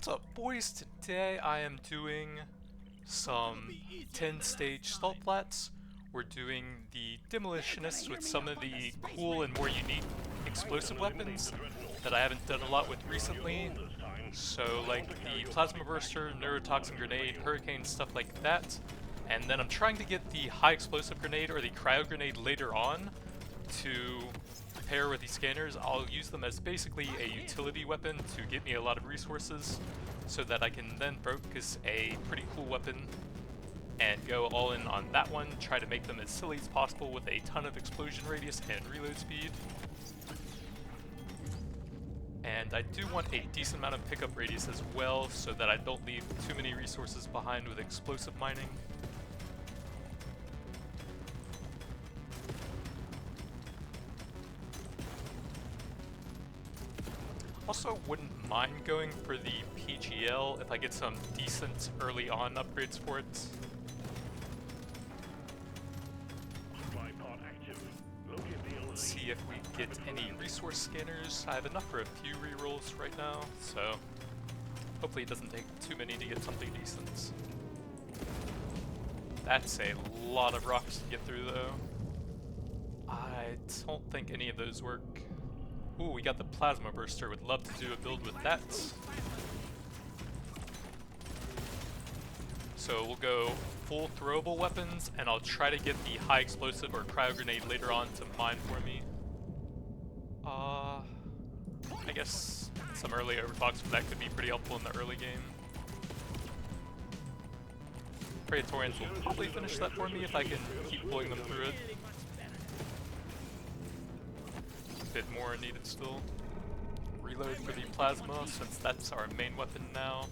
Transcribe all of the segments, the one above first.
What's up, boys? Today I am doing some 10-stage salt flats. We're doing the demolitionists with some of the cool and more unique explosive weapons that I haven't done a lot with recently. So like the plasma burster, neurotoxin grenade, hurricane, stuff like that. And then I'm trying to get the high explosive grenade or the cryo grenade later on to pair with these scanners. I'll use them as basically a utility weapon to get me a lot of resources so that I can then focus a pretty cool weapon and go all in on that one, try to make them as silly as possible with a ton of explosion radius and reload speed. And I do want a decent amount of pickup radius as well so that I don't leave too many resources behind with explosive mining. Also, wouldn't mind going for the PGL if I get some decent early on upgrades for it. Let's see if we get any resource scanners. I have enough for a few rerolls right now, so hopefully it doesn't take too many to get something decent. That's a lot of rocks to get through though. I don't think any of those work. Ooh, we got the plasma burster. Would love to do a build with that. So we'll go full throwable weapons, and I'll try to get the high explosive or cryo grenade later on to mine for me. I guess some early overclocks for that could be pretty helpful in the early game. Praetorians will probably finish that for me if I can keep pulling them through it. Bit more needed still. Reload for the plasma since that's our main weapon now.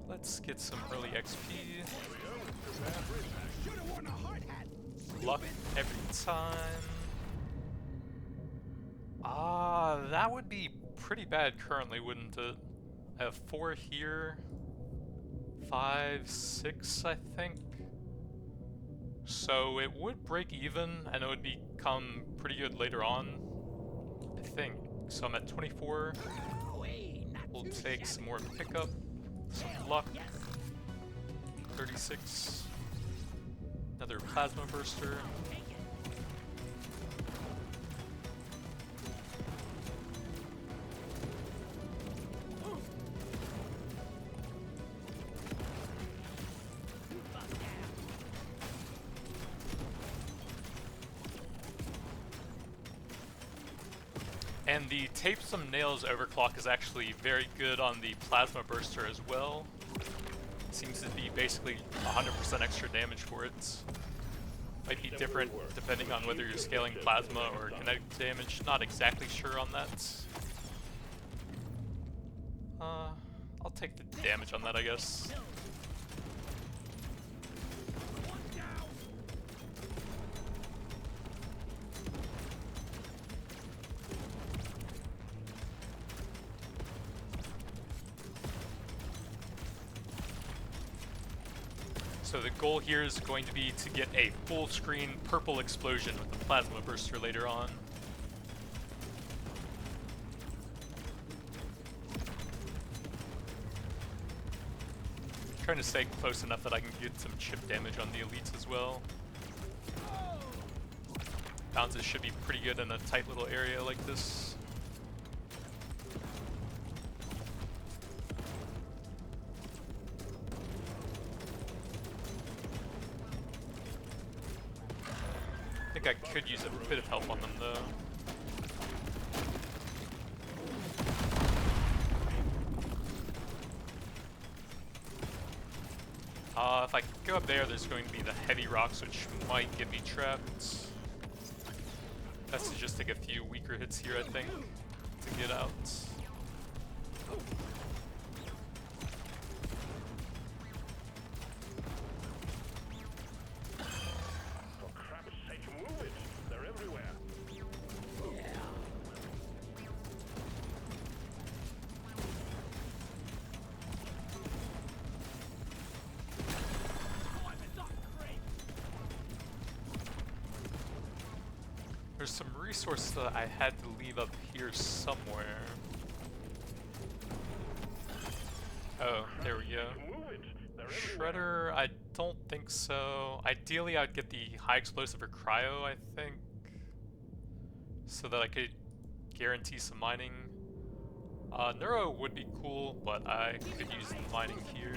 Let's get some early XP. Luck every time. That would be pretty bad currently, wouldn't it? I have 4 here, 5, 6, I think. So it would break even, and it would become pretty good later on, I think. So I'm at 24. We'll take some more pickup, some luck. 36. Another plasma burster. And the tape some nails overclock is actually very good on the plasma burster as well. Seems to be basically 100% extra damage for it. Might be different depending on whether you're scaling plasma or kinetic damage. Not exactly sure on that. I'll take the damage on that, I guess. So the goal here is going to be to get a full screen purple explosion with the plasma burster later on. Trying to stay close enough that I can get some chip damage on the elites as well. Bounces should be pretty good in a tight little area like this. I think I could use a bit of help on them though. If I go up there, there's going to be the heavy rocks, which might get me trapped. Best to just take a few weaker hits here, I think, to get out. There's some resources that I had to leave up here somewhere. Oh, there we go. Shredder, I don't think so. Ideally, I'd get the high explosive or cryo, I think, so that I could guarantee some mining. Neuro would be cool, but I could use the mining here.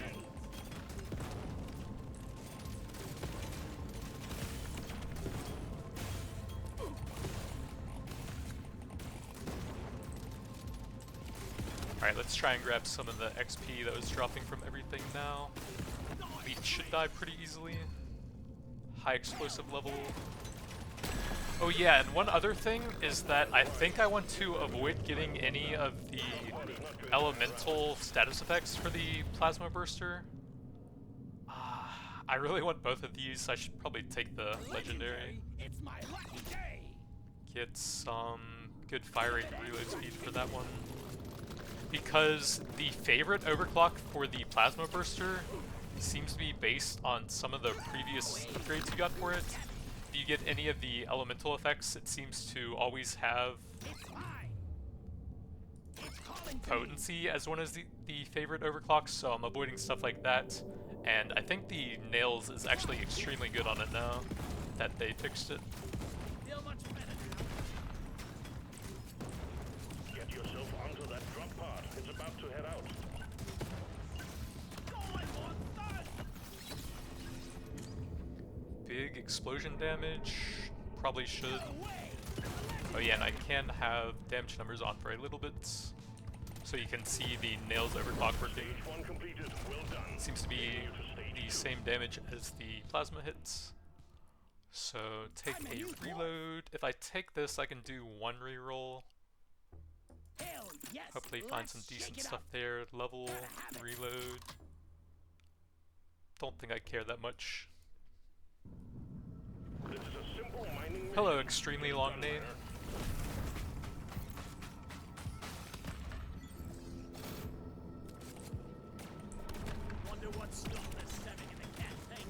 Alright, let's try and grab some of the XP that was dropping from everything now. We should die pretty easily. High explosive level. Oh yeah, and one other thing is that I think I want to avoid getting any of the elemental status effects for the plasma burster. I really want both of these. I should probably take the legendary. Get some good fire rate and reload speed for that one. Because the favorite overclock for the plasma burster seems to be based on some of the previous upgrades you got for it. If you get any of the elemental effects, it seems to always have potency as one of the favorite overclocks, so I'm avoiding stuff like that. And I think the nails is actually extremely good on it now that they fixed it. Get yourself onto that drop pod. It's about to head out. Big explosion damage. Probably should. Oh yeah, and I can have damage numbers on for a little bit, so you can see the nails overclock working. Seems to be the same damage as the plasma hits. So take a reload. If I take this, I can do one reroll. Hopefully find some decent stuff there. Level, reload. Don't think I care that much. Hello, extremely long name. Wonder what stuff is setting in the cat thing.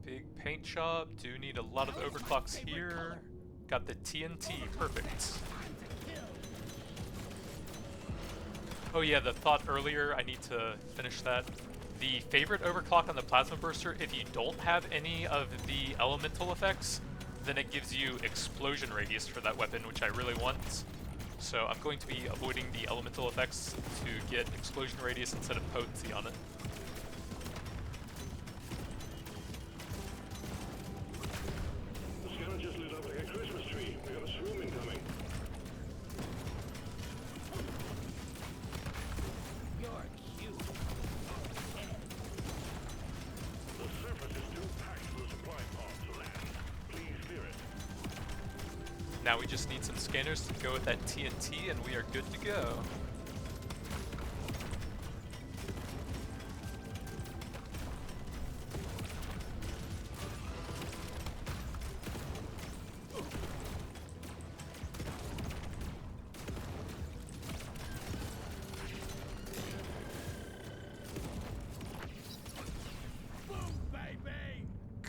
Big paint job. Do need a lot of overclocks here. Got the TNT. Perfect. Oh yeah, the thought earlier, I need to finish that. The favorite overclock on the plasma burster, if you don't have any of the elemental effects, then it gives you explosion radius for that weapon, which I really want. So I'm going to be avoiding the elemental effects to get explosion radius instead of potency on it. The scanner just lit up like a Christmas tree. We got a swoop incoming. You're cute. The surface is too packed for the supply pod to land. Please clear it. Now we just need some scanners to go with that TNT and we are good to go.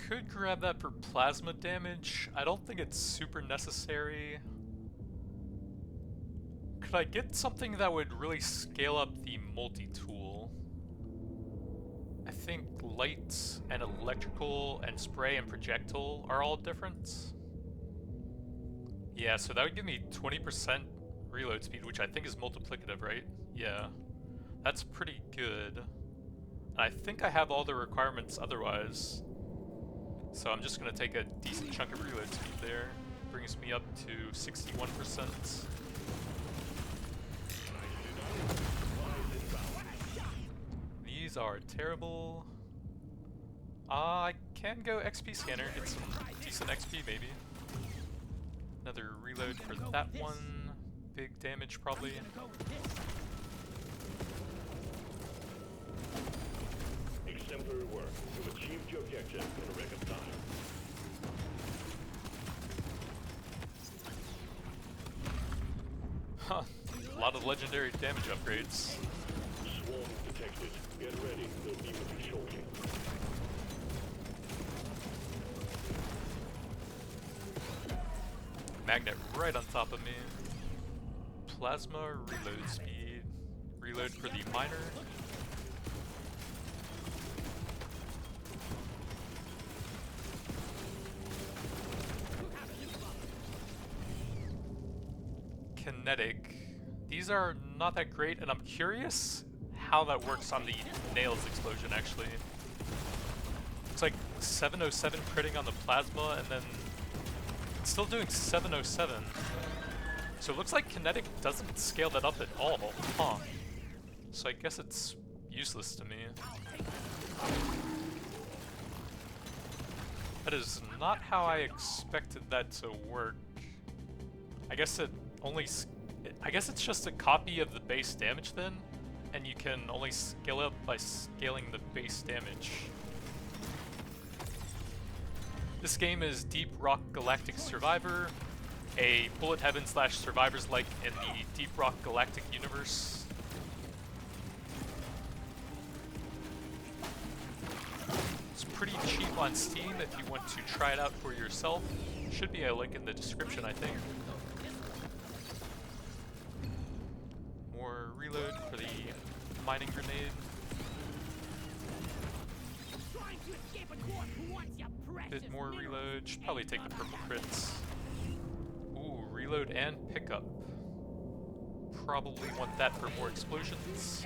Could grab that for plasma damage. I don't think it's super necessary. Could I get something that would really scale up the multi-tool? I think light and electrical and spray and projectile are all different. Yeah, so that would give me 20% reload speed, which I think is multiplicative, right? Yeah. That's pretty good. And I think I have all the requirements otherwise. So I'm just going to take a decent chunk of reload speed there. Brings me up to 61%. These are terrible. I can go XP scanner, get some decent XP maybe. Another reload for that one. Big damage probably. Exemplary work. You've achieved your objective in a record time. Huh. A lot of legendary damage upgrades. Swarm detected. Get ready. They'll be with you shortly. magnet right on top of me. Plasma reload speed. Reload for the miner. Kinetic. These are not that great, and I'm curious how that works on the nails explosion actually. It's like 707 critting on the plasma, and then it's still doing 707. So it looks like kinetic doesn't scale that up at all, huh? So I guess it's useless to me. That is not how I expected that to work. I guess I guess it's just a copy of the base damage then, and you can only scale up by scaling the base damage. This game is Deep Rock Galactic Survivor, a bullet heaven / survivors like in the Deep Rock Galactic universe. It's pretty cheap on Steam if you want to try it out for yourself. Should be a link in the description, I think. More reload for the mining grenade. Bit more reload. Should probably take the purple crits. Ooh, reload and pickup. Probably want that for more explosions.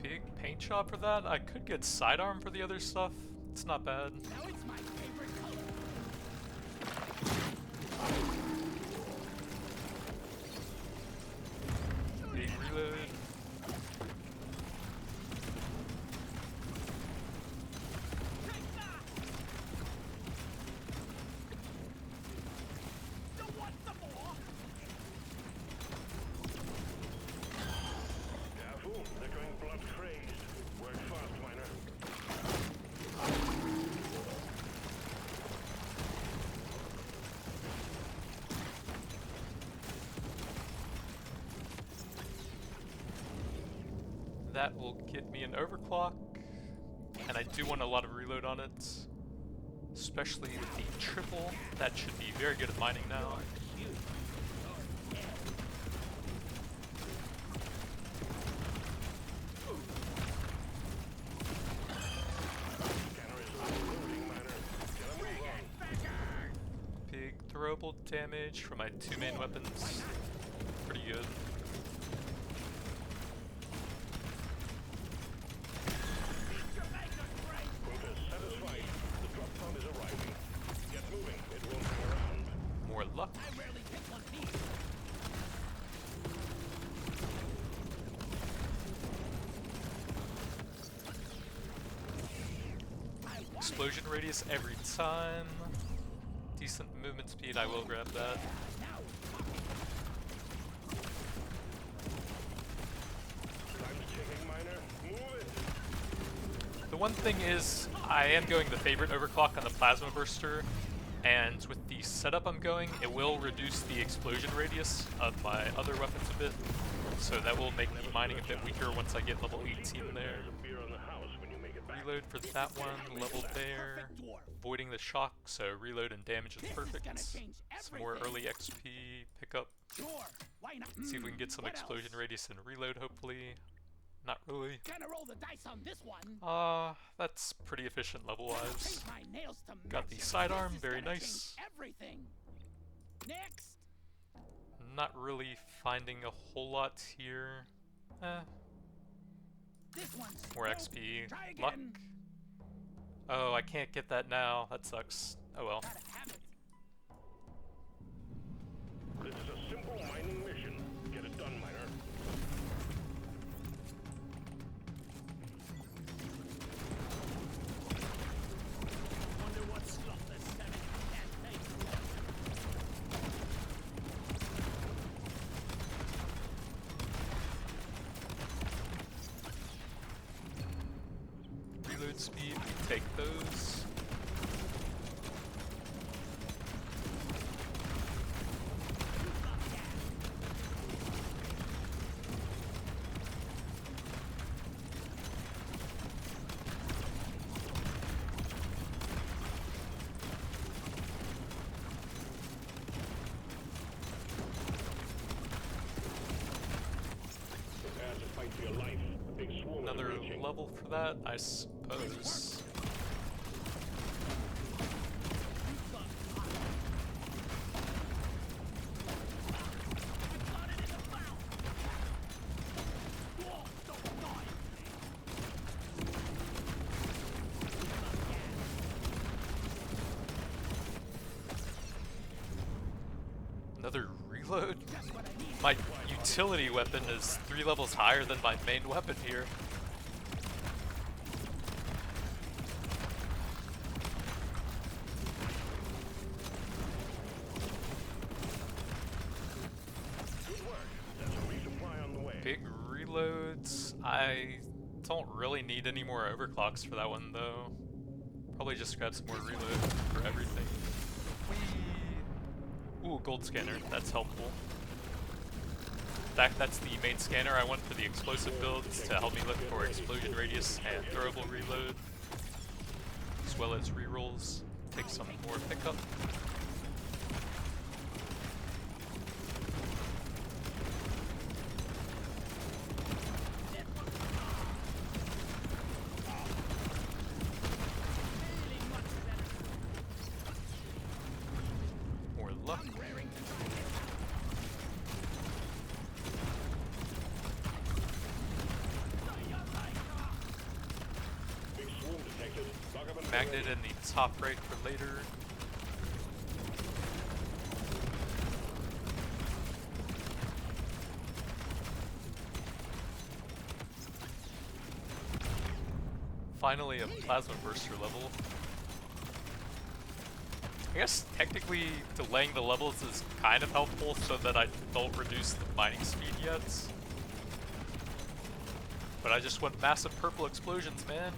Big paint job for that. I could get sidearm for the other stuff. It's not bad. Now it's my favorite color. Big reload. Careful, they're going blood crazed. Work fast, miner. That will get me an overclock, and I do want a lot of reload on it, especially with the triple. That should be very good at mining now. Big throwable damage for my two main weapons. Pretty good. More luck. Explosion radius every time. Decent movement speed, I will grab that. The one thing is, I am going the favorite overclock on the plasma burster, and with the setup I'm going, it will reduce the explosion radius of my other weapons a bit, so that will make the mining a bit weaker once I get level 18 there. Reload for that one, level there, avoiding the shock, so reload and damage is perfect. Some more early XP pickup. See if we can get some explosion radius and reload, hopefully. Not really. That's pretty efficient level-wise. Got the sidearm, very nice. Not really finding a whole lot here. More XP. Luck. Oh, I can't get that now. That sucks. Oh well. This is a simple mining mission. Get it done, miner. Wonder what stuff this seven can't take. Reload speed, we take those. level for that, I suppose. Another reload? My utility weapon is 3 levels higher than my main weapon here. Big reloads. I don't really need any more overclocks for that one though. Probably just grab some more reload for everything. Whee! Ooh, gold scanner. That's helpful. In fact, that's the main scanner I want for the explosive builds to help me look for explosion radius and throwable reload, as well as rerolls. Take some more pickup. More luck. Magnet in the top right for later. Finally a plasma burster level. I guess technically delaying the levels is kind of helpful so that I don't reduce the mining speed yet. But I just want massive purple explosions, man.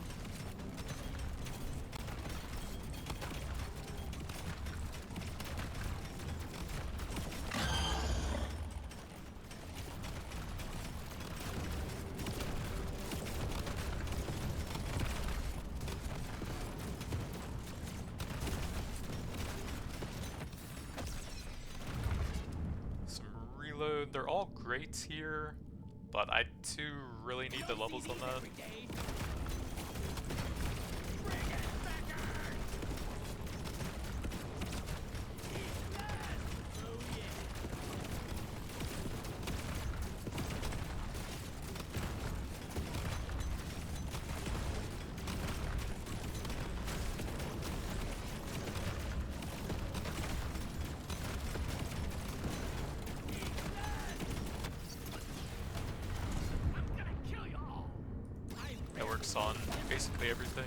They're all great here, but I do really need the levels on that. It works on basically everything.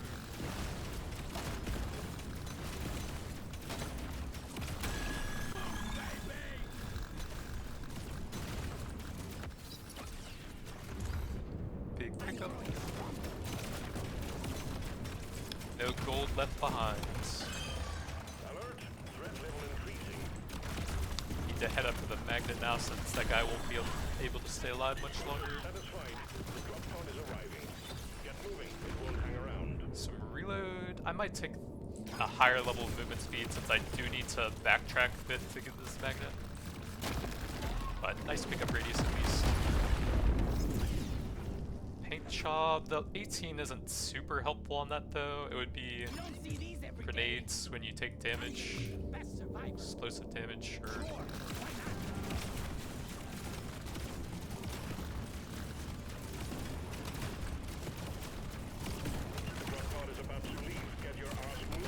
Big pickup. No gold left behind. Alert! Threat level increasing. Need to head up to the magnet now since that guy won't be able to stay alive much longer. Satisfied. The drop pod is arriving. Get moving. It won't hang around. Some reload. I might take a higher level of movement speed since I do need to backtrack a bit to get this magnet. But nice pickup radius at least. Paint job. The 18 isn't super helpful on that though. It would be grenades when you take damage. Explosive damage, sure.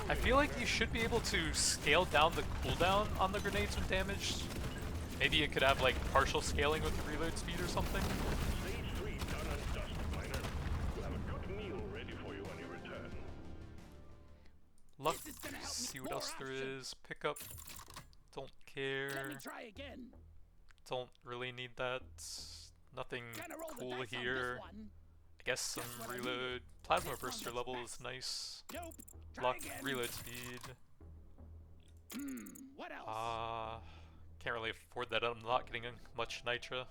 I feel like you should be able to scale down the cooldown on the grenades when damaged. Maybe it could have like partial scaling with the reload speed or something. Stage 3 done and dusted, miner. We'll have a good meal ready for you when you return. Luck. See what else there is. Pick up. Don't care. Let me try again. Don't really need that. Nothing cool here. I guess some reload. Plasma burster level is nice. Nope. Luck, reload speed. What else? Can't really afford that. I'm not getting much nitra.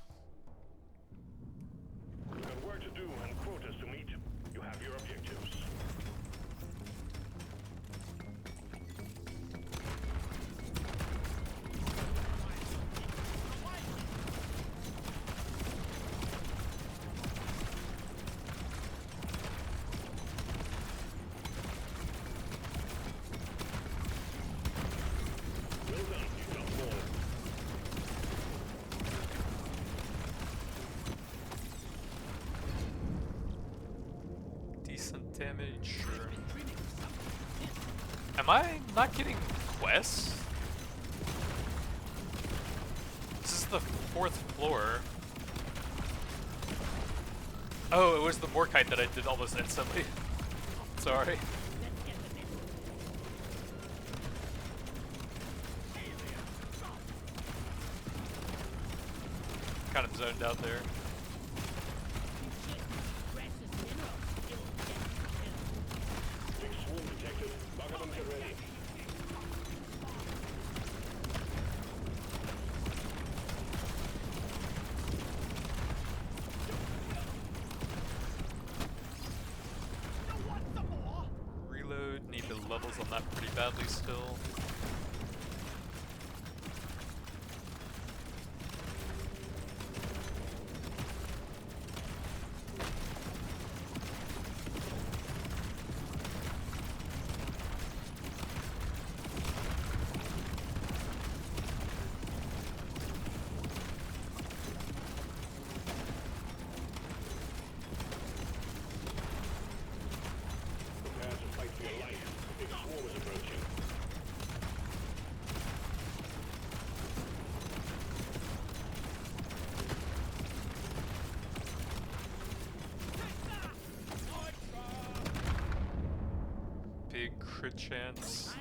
We've got work to do and quotas to meet. You have your objectives. damage, sure. Am I not getting quests? This is the 4th floor. Oh, it was the Morkite that I did almost instantly. Sorry. Kind of zoned out there. Big swarm detected. Buggerman, get ready. Reload, need the levels on that pretty badly still. Prepare to fight for your life. Big swarm is approaching. Big crit chance.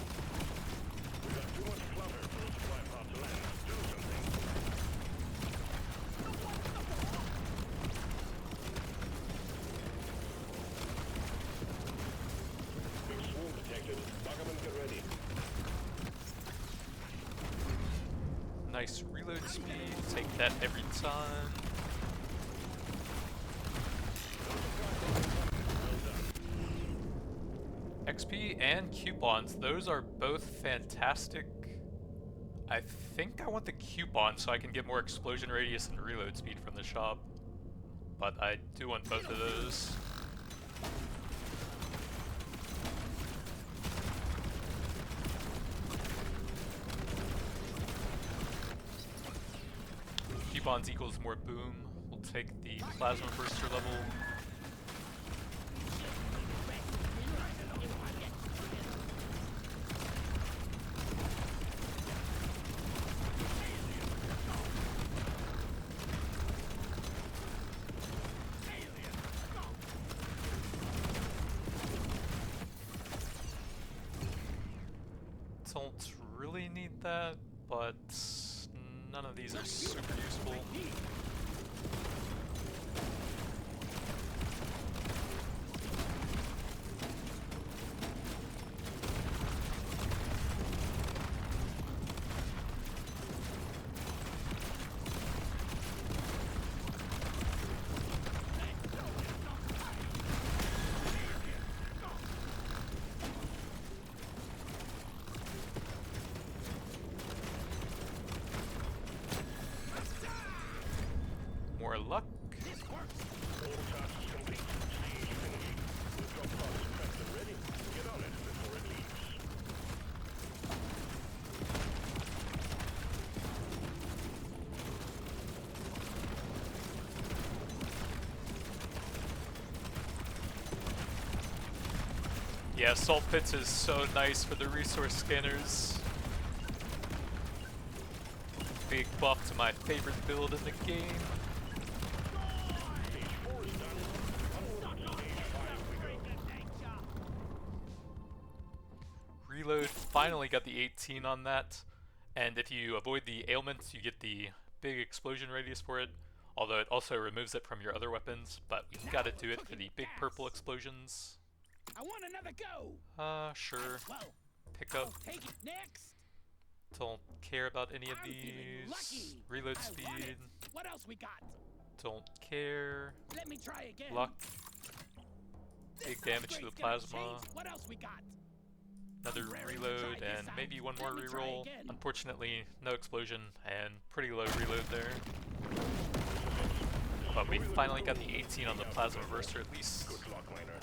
We've got too much clutter for the supply pod to land. Do something. Big swarm detected. Buggerman, get ready. Nice reload speed, take that every time. XP and coupons, those are both fantastic. I think I want the coupon so I can get more explosion radius and reload speed from the shop. But I do want both of those. Coupons equals more boom. We'll take the plasma burster level. Don't really need that, but none of these are super useful. More luck. All tasks complete. Siege finished. The drop pod is prepped and ready. Get on it before it leaves. Yeah, Salt Pits is so nice for the resource scanners. Big buff to my favorite build in the game. Stage 4 is done. Onward to stage 5 we go. Reload, finally got the 18 on that. And if you avoid the ailments, you get the big explosion radius for it. Although it also removes it from your other weapons. But we've got to do it for the big purple explosions. I want another go. Sure. Well, Pick up. I'll take it next. Don't care about any of I'm feeling these. lucky. Reload I want speed. it. What else we got? Don't care. Let me try again. Luck. This Big damage to the upgrade's gonna plasma. change. What else we got? Another Rarely reload try this and out. maybe one more Let me try reroll. again. Unfortunately, no explosion and pretty low reload there. But we finally got the 18 on the plasma burster at least. Good luck, miner.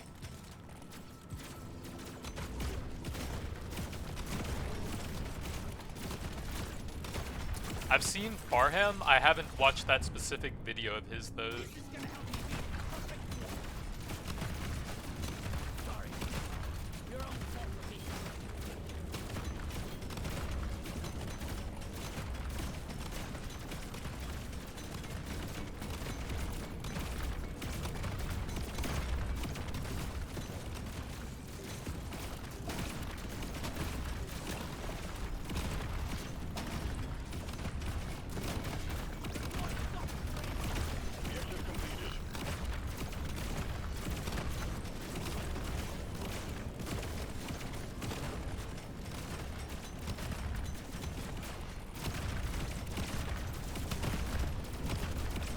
I've seen Farham. I haven't watched that specific video of his though. Sorry. Your own fault for me. Objective completed.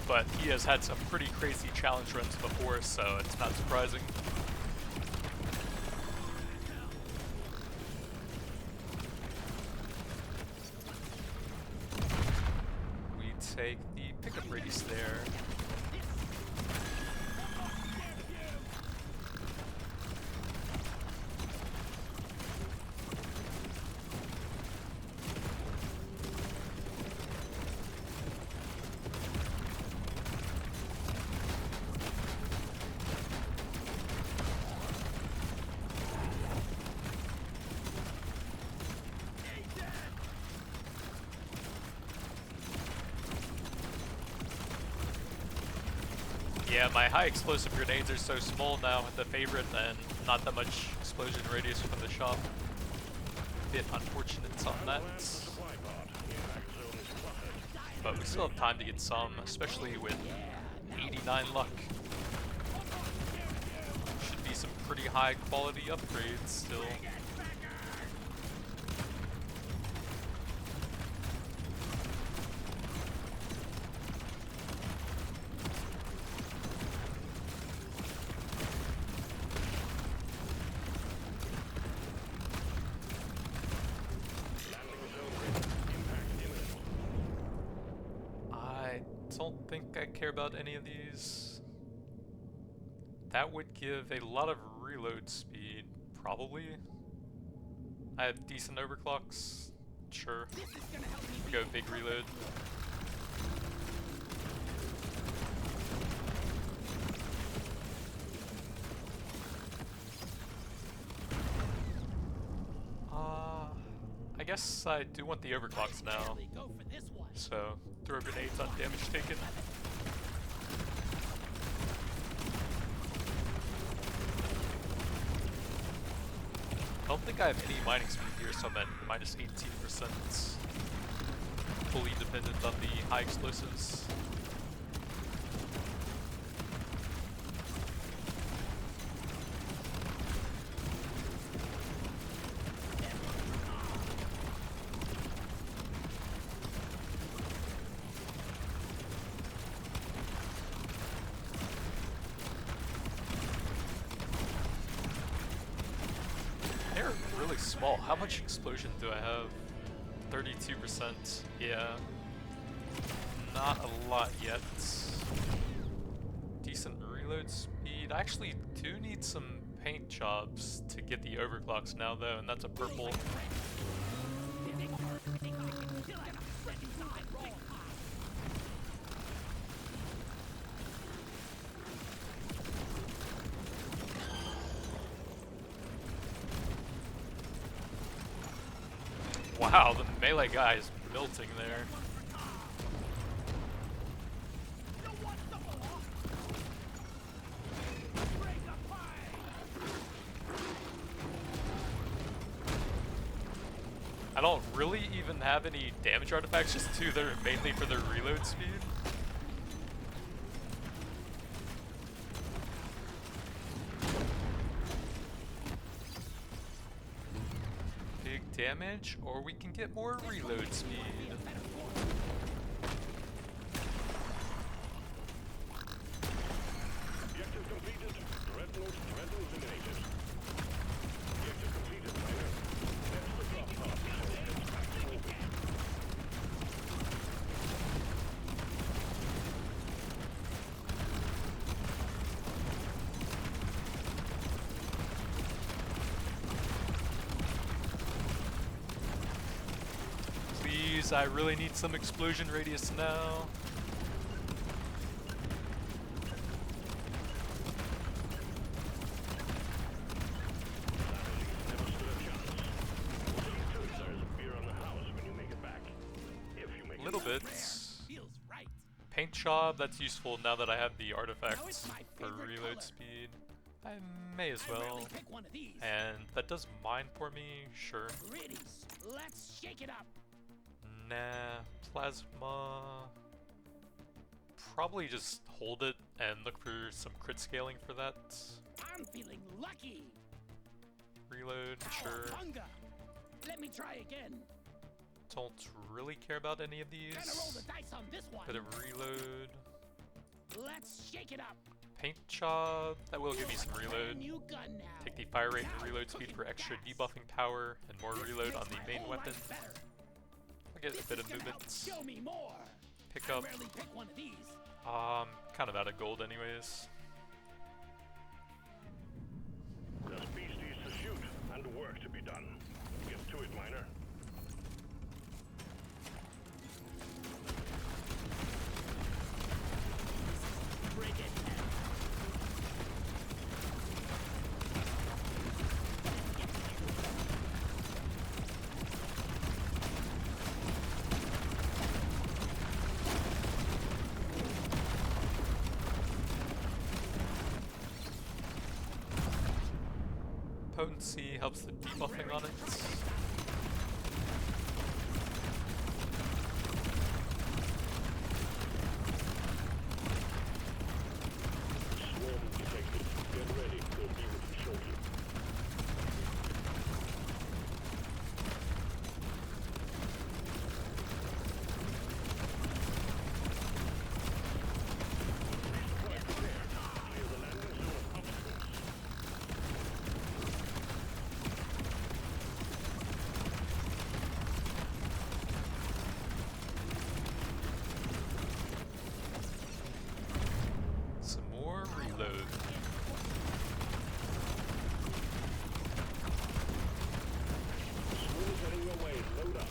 But he has had some pretty crazy challenge runs before, so it's not surprising. We take the pickup race there. Yeah, my high explosive grenades are so small now with the favorite and not that much explosion radius from the shop. Bit unfortunate on that. Supply pod. Impact zone is plotted. But we still have time to get some, especially with 89 luck. Should be some pretty high quality upgrades still. Landing zone ready. Impact imminent. I don't think I care about any of these. That would give a lot of reload speed, probably. I have decent overclocks, sure. Go big reload. I guess I do want the overclocks now, Go for this one. so throw grenades on damage taken. I don't think I have any mining speed here, so I'm at minus 18%. Fully dependent on the high explosives. They're really small. How much explosion do I have? 32%. Yeah. Not a lot yet. Decent reload speed. I actually do need some paint jobs to get the overclocks now though, and that's a purple. Wow, the melee guy is melting there. I don't really even have any damage artifacts, just two that are mainly for their reload speed. Big damage, or we can get more reload speed. Objective completed. Dreadnought threat eliminated. Objective completed, miner. That's the drop pod. So get back moving. Because I really need some explosion radius now. Little bits. Paint job, that's useful now that I have the artifacts for reload speed. I may as well. And that does mine for me, sure. Let's shake it up. Nah, plasma. Probably just hold it and look for some crit scaling for that. I'm feeling lucky. Reload, sure. Cowabunga. Let me try again. Don't really care about any of these. Gonna roll the dice on this one. Bit of reload. Let's shake it up. Paint job, that will give me some reload. New gun now. Take the fire rate and reload speed for extra debuffing power and more reload on the main weapon. I'll get a bit of movement. Show me more. Pick up. Rarely pick one of these. Kind of out of gold anyways. There's beasties to shoot and work to be done. Get to it, miner. Break it. Potency helps the debuffing on it. Swarm detected. Get ready. We'll be with you shortly. Clear the landing zone of obstacles. Some more reload. Swarm's heading your way. Load up.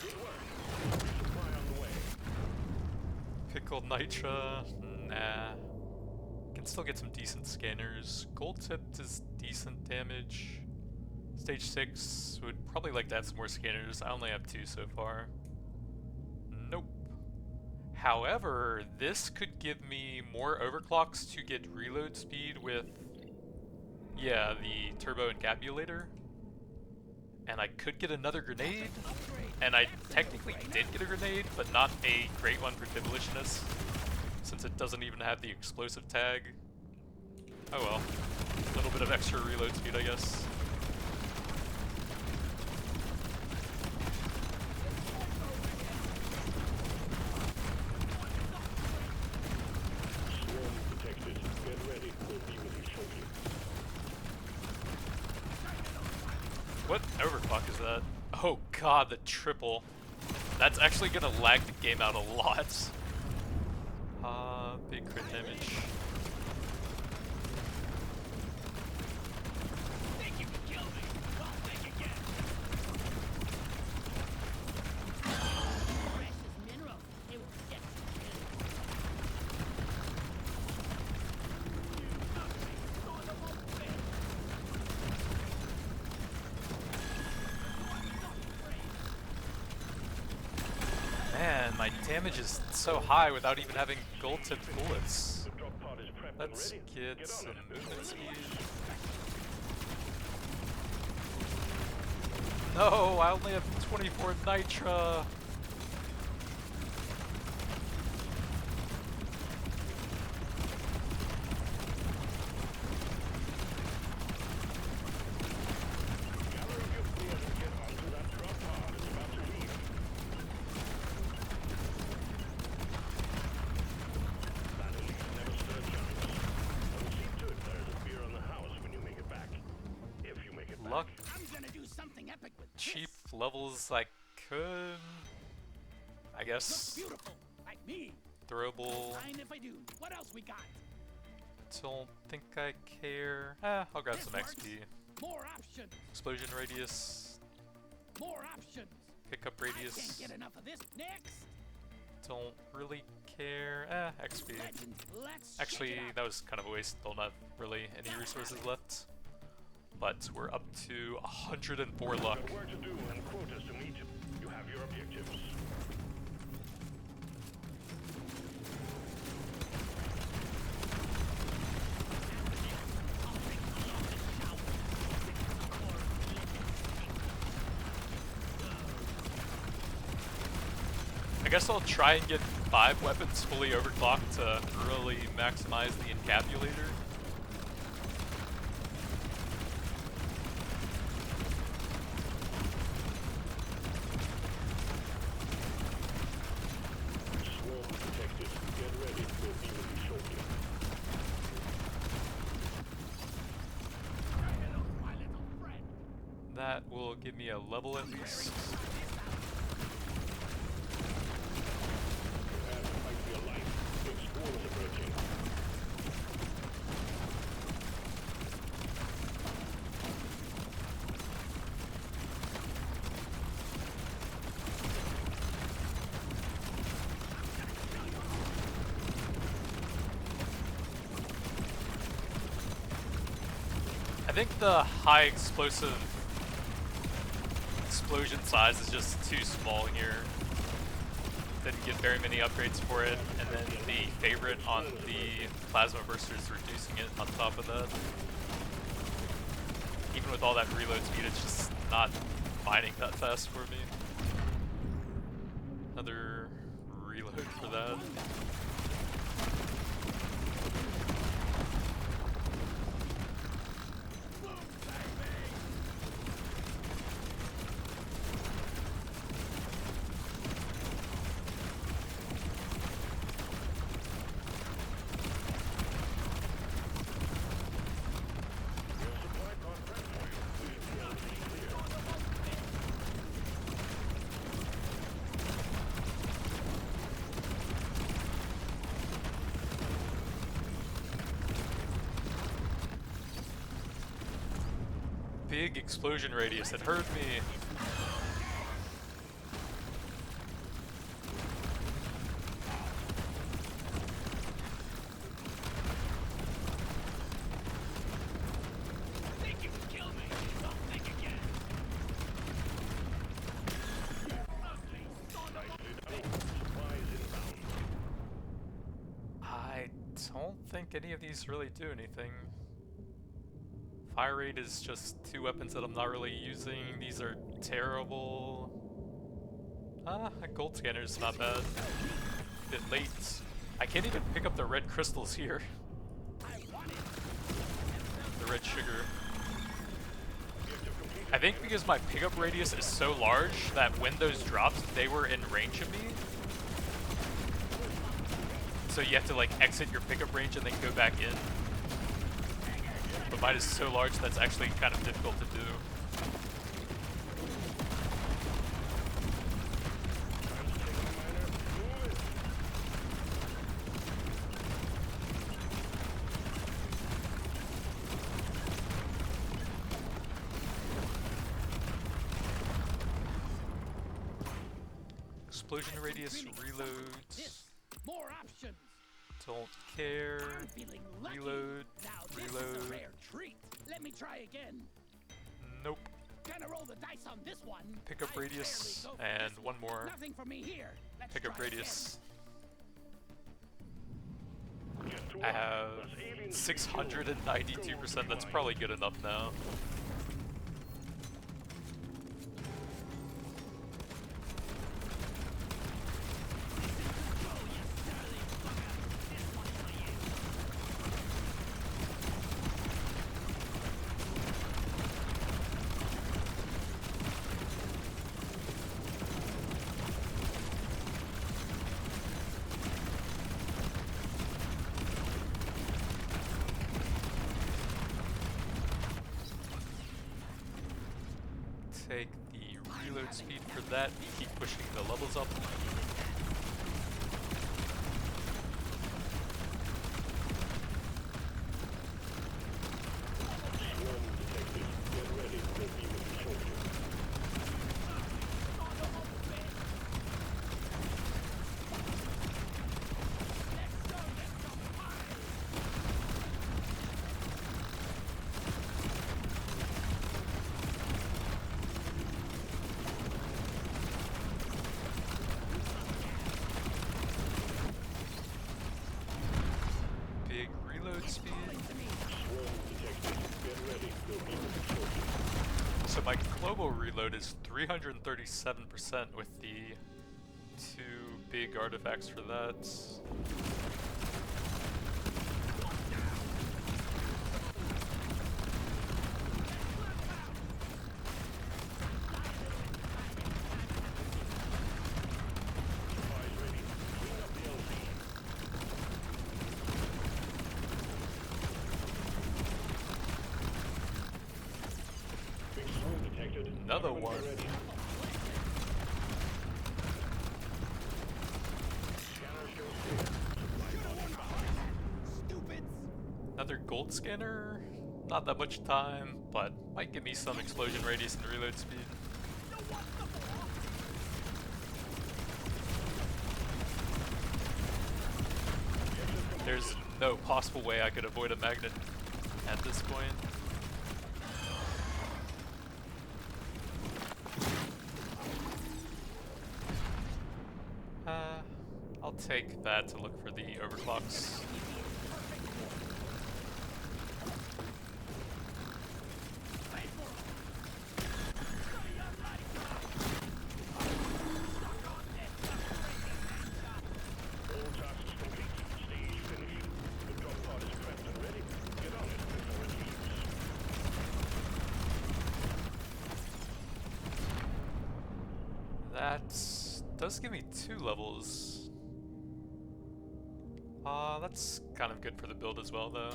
Good work. Resupply on the way. Pickled nitra, nah. Can still get some decent scanners. Gold tipped is decent damage. Stage 6 would probably like to have some more scanners. I only have 2 so far. Nope. However, this could give me more overclocks to get reload speed with, yeah, the turbo encapsulator. And I could get another grenade. And I technically did get a grenade, but not a great one for demolitionists, since it doesn't even have the explosive tag. Oh well. A little bit of extra reload speed, I guess. Swarm detected. Get ready. We'll be with you shortly. What overclock is that? Oh god, the triple. That's actually gonna lag the game out a lot. Big crit damage. Think you can kill me? Well, think again. Precious mineral. It will get Man, my damage is so high without even having gold tipped bullets. The drop pod is prepped Let's and ready. get some on it. movement speed. No, I only have 24 nitra. Gather up your gear and get onto that drop pod. It's about to leave. Batteries never stood a chance. I will see to it there's a beer on the house when you make it back. If you make it back. Luck. I'm gonna do something epic with Cheap this. levels I could, I Looks guess. beautiful, like me. Throwable. Fine if I do. What else we got? Don't think I care. I'll grab some This works. XP. More options. Explosion radius. More options. Pickup Can't radius, get enough of this. Next. don't really care. XP. Legend. Let's Actually, check it out. that was kind of a waste. Don't have really any resources left. But we're up to 104 luck. Got work to do and quotas to meet. You have your objectives. I guess I'll try and get 5 weapons fully overclocked to really maximize the encabulator. Swarm detected. Get ready for imminent shortly. Hello, my little friend. That will give me a level at least. Prepare to fight for your life. Big squalls approaching. I think the high explosive explosion size is just too small here. Didn't get very many upgrades for it, and then the favorite on the plasma burster is reducing it on top of that. Even with all that reload speed, it's just not mining that fast for me. Another reload for that. Your supply pod prep for you. We should be able to be clear. Big explosion radius, it hurt me. Think you can kill me? Don't think again. Ugly son of a Nicely done. Supplies inbound. I don't think any of these really do anything. Fire rate is just 2 weapons that I'm not really using. These are terrible. A gold scanner is not bad. Bit late. I can't even pick up the red crystals here. The red sugar. I think because my pickup radius is so large that when those dropped, they were in range of me. So you have to like exit your pickup range and then go back in. But mine is so large that's actually kind of difficult to do. Time to take a miner. Move it. Explosion radius, reloads. This. More options. Don't care. I'm feeling lucky. Reload. Now this is a Reload. rare treat. Let me try again. Nope. Gonna roll the dice on this one. Pickup I radius, barely go for and this one more. Nothing for me here. Let's Pickup try radius. Get to I work. have Those aliens 692%. That's probably good enough now. Take the reload speed for that. Keep pushing the levels up. Swarm detected. Get ready for imminent shortly. reload speed. Swarm detected. Get ready. Go keep it shortly. So my global reload is 337% with the 2 big artifacts for that. Supplies ready. Clean up the LZ. Big swarm detected. Another Government one. get ready. Scanner shows clear. Another gold scanner? Not that much time, but might give me some explosion radius and reload speed. There's no possible way I could avoid a magnet at this point. I'll take that to look for the overclocks. All tasks complete. Stage finished. The drop pod is prepped and ready. Get on it before it leaves. That does give me 2 levels. That's kind of good for the build as well, though.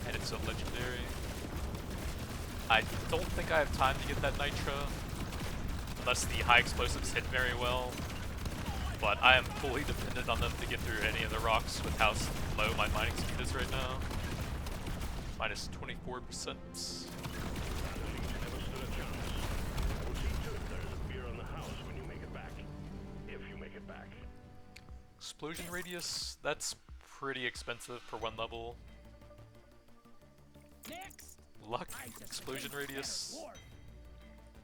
And it's a legendary. I don't think I have time to get that nitro, unless the high explosives hit very well. But I am fully dependent on them to get through any of the rocks with how low my mining speed is right now. Minus 24%. Never stood a chance. I will see to it there is a beer on the house when you make it back. If you make it back. Explosion radius, that's pretty expensive for 1 level. Next. Luck, I just explosion played radius. Planet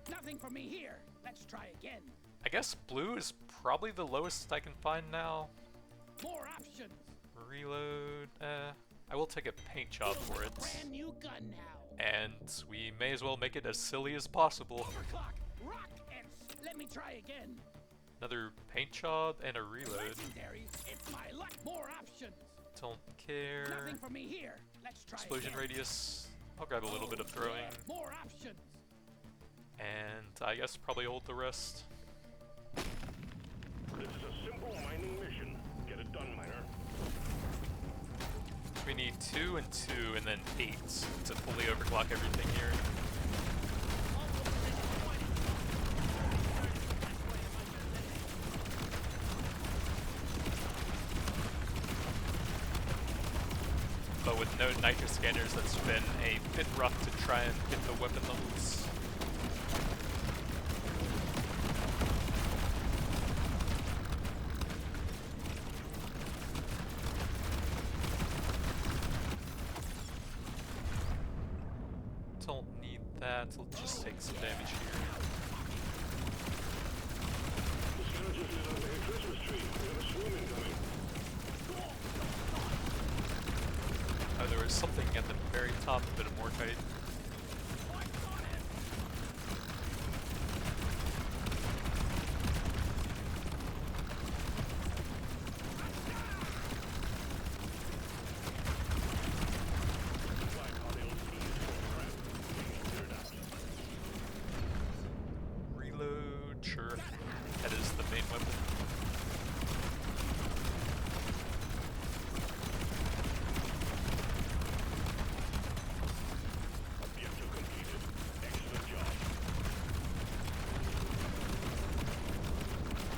Dwarf. Nothing for me here. Let's try again. I guess blue is probably the lowest I can find now. More options. Reload, I will take a paint job for it. Brand new gun now. And we may as well make it as silly as possible. Overclock. Rock and let me try again. Another paint job and a reload. Legendary. It's my luck. More options. Don't care. Nothing for me here. Let's try Explosion again. radius. I'll grab a little bit of throwing. More options. And I guess probably hold the rest. This is a simple mining mission. Get it done, miner. We need 2 and 2 and then 8 to fully overclock everything here. But with no nitro scanners, that's been a bit rough to try and get the weapon levels. Don't need that, we'll just take some damage here. The scourges is under a Christmas tree. We have a swarm incoming. Oh, there was something at the very top, a bit of Morkite. Supply pod LZ is full of crap. Being cleared out. Reload, sure. That is the main weapon. Objective completed. Excellent job.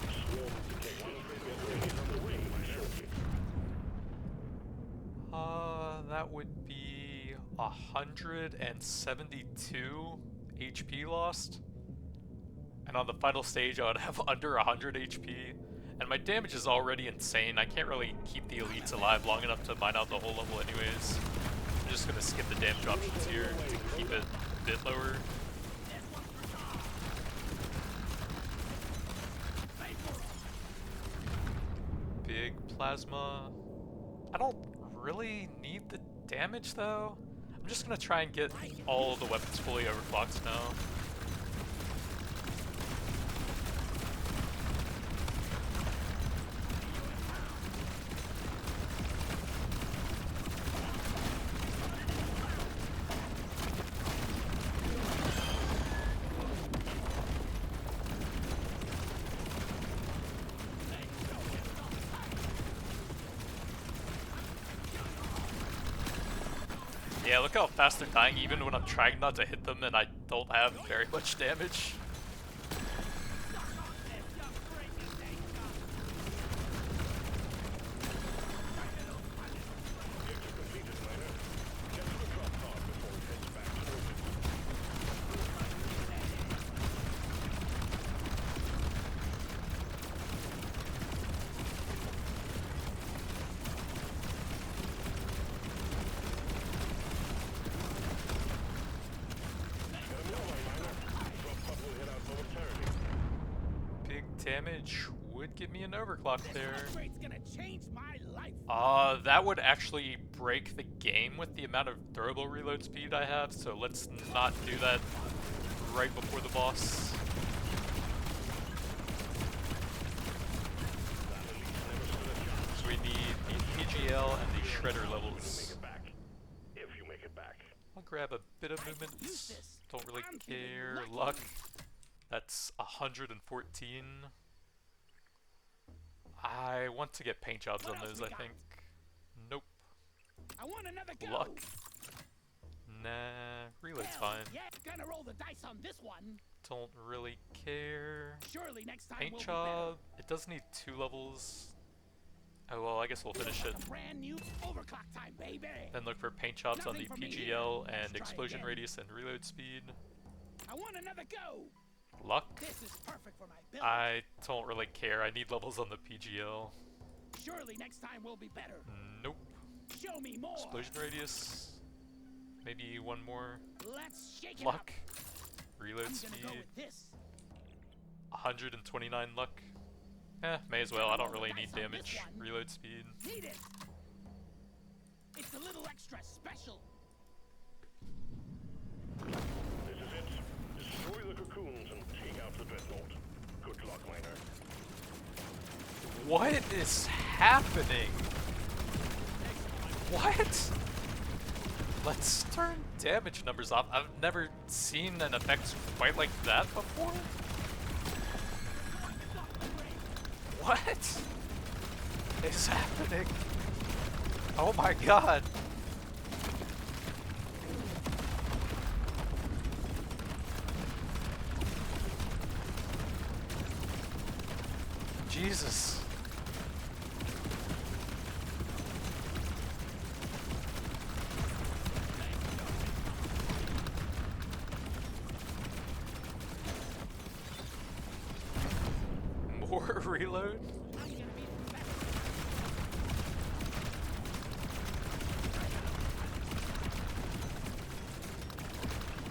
Swarm detected. Get ready on the way, miner. That would be 172 HP lost. And on the final stage, I would have under 100 HP. And my damage is already insane. I can't really keep the elites alive long enough to mine out the whole level anyways. I'm just gonna skip the damage options here to keep it a bit lower. Big plasma. I don't really need the damage though. I'm just gonna try and get all the weapons fully overclocked now. Yeah, look how fast they're dying even when I'm trying not to hit them and I don't have very much damage. Damage would give me an overclock there. That would actually break the game with the amount of durable reload speed I have, so let's not do that right before the boss. So we need the PGL and the shredder levels. If you make it back. I'll grab a bit of movement. Don't really care. Luck. That's 114. I want to get paint jobs on those, I think. Nope. I want another go. Luck. Nah, reload's fine. Yeah, gonna roll the dice on this one. Don't really care. Surely next time Paint will job. It does need 2 levels. Oh well, I guess we'll finish it. Brand new overclock time, baby. Then look for paint jobs on the PGL and explosion radius and reload speed. I want another go. Luck. This is perfect for my build. I don't really care. I need levels on the PGL. Surely next time will be better. Nope. Show me more. Explosion radius. Maybe one more. Let's shake it Luck. up. Reload I'm speed. gonna go with this. 129 luck. May as well. I don't really need damage. Reload speed. Need it. It's a little extra special. This is it. Destroy the cocoons and take out the dreadnought. Good luck, miner. What is happening? What? Let's turn damage numbers off. I've never seen an effect quite like that before. What is happening? Oh my god. Jesus. More reload?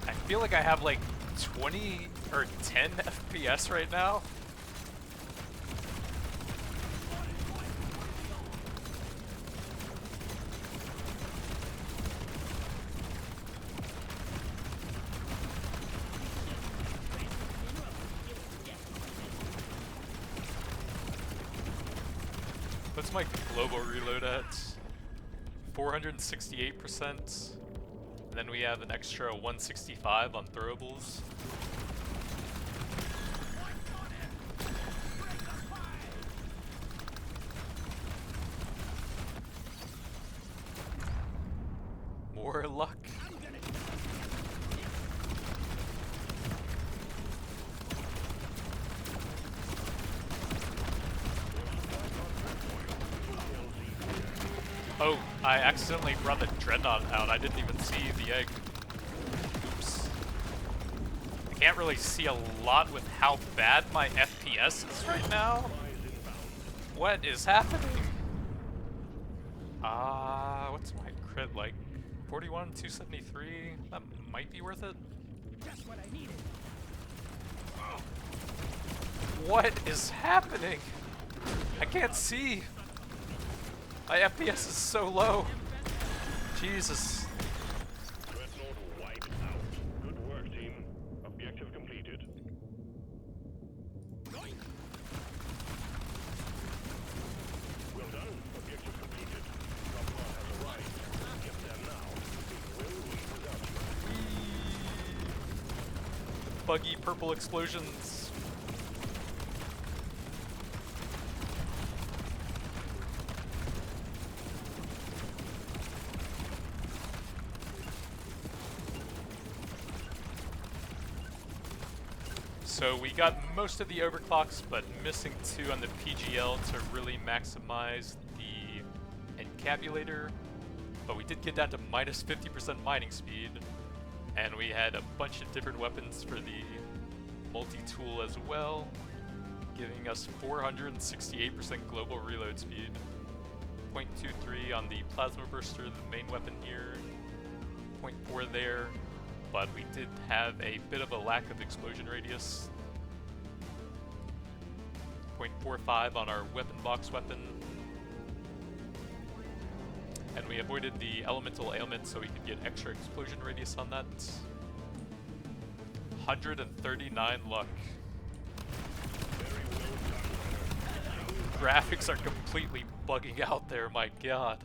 I feel like I have like 20 or 10 FPS right now. What's my global reload at? 468%. Then we have an extra 165 on throwables. More luck. Oh, I accidentally brought the dreadnought out. I didn't even see the egg. Oops. I can't really see a lot with how bad my FPS is right now. What is happening? What's my crit like? 41, 273? That might be worth it. Just what I needed. What is happening? I can't see. My FPS is so low. Jesus. Dreadnought wiped out. Good work, team. Objective completed. Well done. Objective completed. Drop pod has arrived. Get there now. It will leave without you. Buggy purple explosions. So we got most of the overclocks, but missing 2 on the PGL to really maximize the encabulator. But we did get down to minus 50% mining speed, and we had a bunch of different weapons for the multi-tool as well, giving us 468% global reload speed. 0.23 on the plasma burster, the main weapon here. 0.4 there. But we did have a bit of a lack of explosion radius. 0.45 on our weapon box weapon. And we avoided the elemental ailment so we could get extra explosion radius on that. 139 luck. Graphics are completely bugging out there, my god.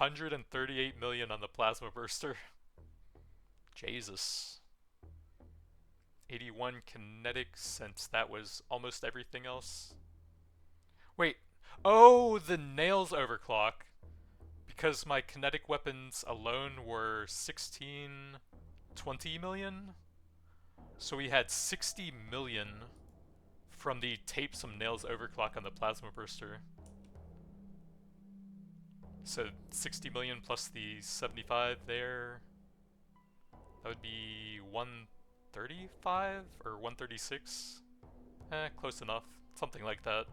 $138 million on the plasma burster. Jesus. 81 kinetic, since that was almost everything else. Wait. Oh, the nails overclock. Because my kinetic weapons alone were 20 million. So we had 60 million from the tape some nails overclock on the plasma burster. So 60 million plus the 75 there, that would be 135 or 136? Close enough, something like that.